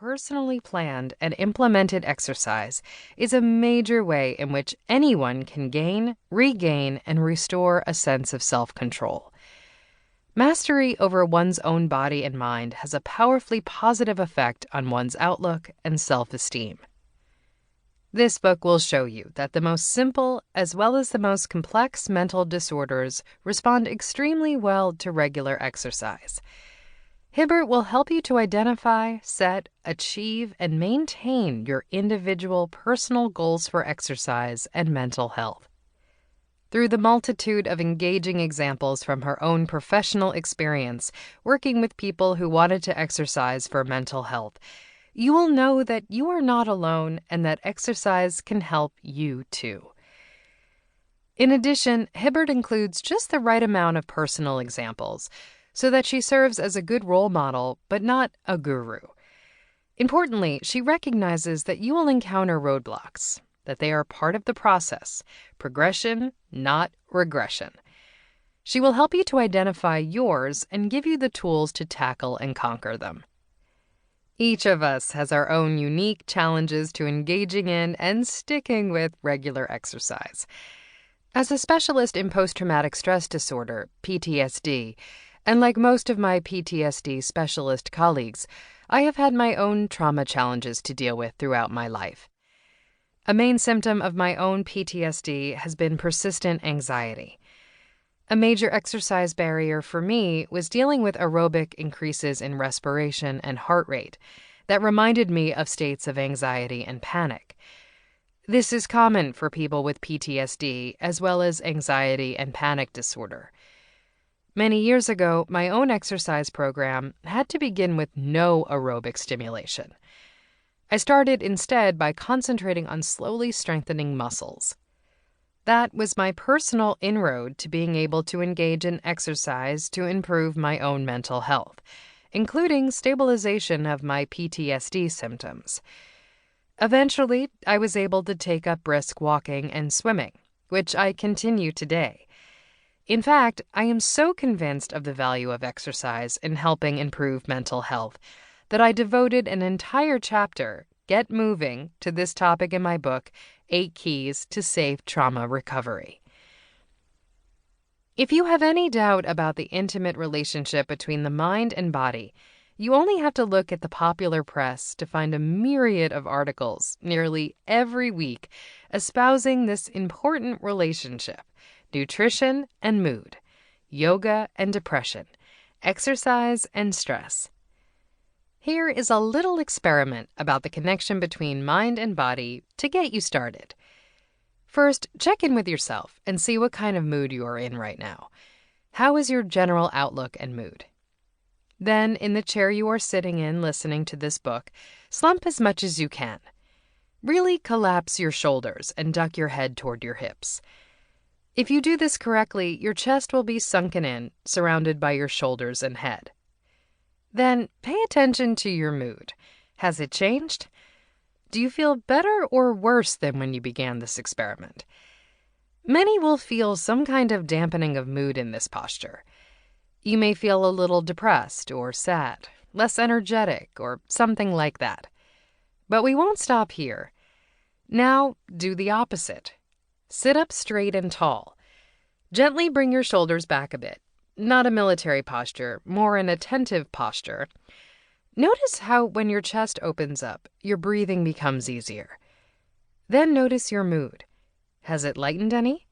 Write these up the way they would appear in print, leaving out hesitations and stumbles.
personally planned and implemented exercise is a major way in which anyone can gain, regain, and restore a sense of self-control. Mastery over one's own body and mind has a powerfully positive effect on one's outlook and self-esteem. This book will show you that the most simple as well as the most complex mental disorders respond extremely well to regular exercise. Hibbert will help you to identify, set, achieve, and maintain your individual personal goals for exercise and mental health. Through the multitude of engaging examples from her own professional experience working with people who wanted to exercise for mental health, you will know that you are not alone and that exercise can help you too. In addition, Hibbert includes just the right amount of personal examples so that she serves as a good role model, but not a guru. Importantly, she recognizes that you will encounter roadblocks, that they are part of the process, progression, not regression. She will help you to identify yours and give you the tools to tackle and conquer them. Each of us has our own unique challenges to engaging in and sticking with regular exercise. As a specialist in post-traumatic stress disorder, PTSD, and like most of my PTSD specialist colleagues, I have had my own trauma challenges to deal with throughout my life. A main symptom of my own PTSD has been persistent anxiety. A major exercise barrier for me was dealing with aerobic increases in respiration and heart rate that reminded me of states of anxiety and panic. This is common for people with PTSD as well as anxiety and panic disorder. Many years ago, my own exercise program had to begin with no aerobic stimulation. I started instead by concentrating on slowly strengthening muscles. That was my personal inroad to being able to engage in exercise to improve my own mental health, including stabilization of my PTSD symptoms. Eventually, I was able to take up brisk walking and swimming, which I continue today. In fact, I am so convinced of the value of exercise in helping improve mental health that I devoted an entire chapter, Get Moving, to this topic in my book, 8 Keys to Safe Trauma Recovery. If you have any doubt about the intimate relationship between the mind and body, you only have to look at the popular press to find a myriad of articles nearly every week espousing this important relationship: nutrition and mood, yoga and depression, exercise and stress. Here is a little experiment about the connection between mind and body to get you started. First, check in with yourself and see what kind of mood you are in right now. How is your general outlook and mood? Then, in the chair you are sitting in listening to this book, slump as much as you can. Really collapse your shoulders and duck your head toward your hips. If you do this correctly, your chest will be sunken in, surrounded by your shoulders and head. Then pay attention to your mood. Has it changed? Do you feel better or worse than when you began this experiment? Many will feel some kind of dampening of mood in this posture. You may feel a little depressed or sad, less energetic, or something like that. But we won't stop here. Now, do the opposite. Sit up straight and tall. Gently bring your shoulders back a bit. Not a military posture, more an attentive posture. Notice how when your chest opens up, your breathing becomes easier. Then notice your mood. Has it lightened any?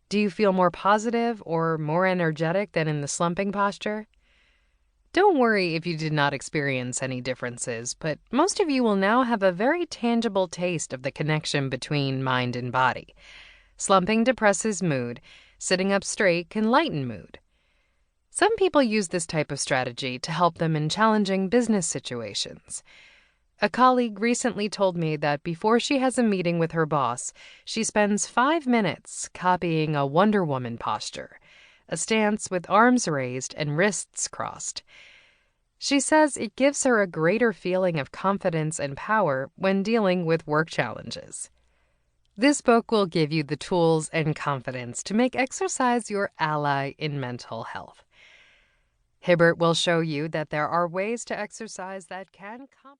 Do you feel more positive or more energetic than in the slumping posture? Don't worry if you did not experience any differences, but most of you will now have a very tangible taste of the connection between mind and body. Slumping depresses mood. Sitting up straight can lighten mood. Some people use this type of strategy to help them in challenging business situations. A colleague recently told me that before she has a meeting with her boss, she spends 5 minutes copying a Wonder Woman posture, a stance with arms raised and wrists crossed. She says it gives her a greater feeling of confidence and power when dealing with work challenges. This book will give you the tools and confidence to make exercise your ally in mental health. Hibbert will show you that there are ways to exercise that can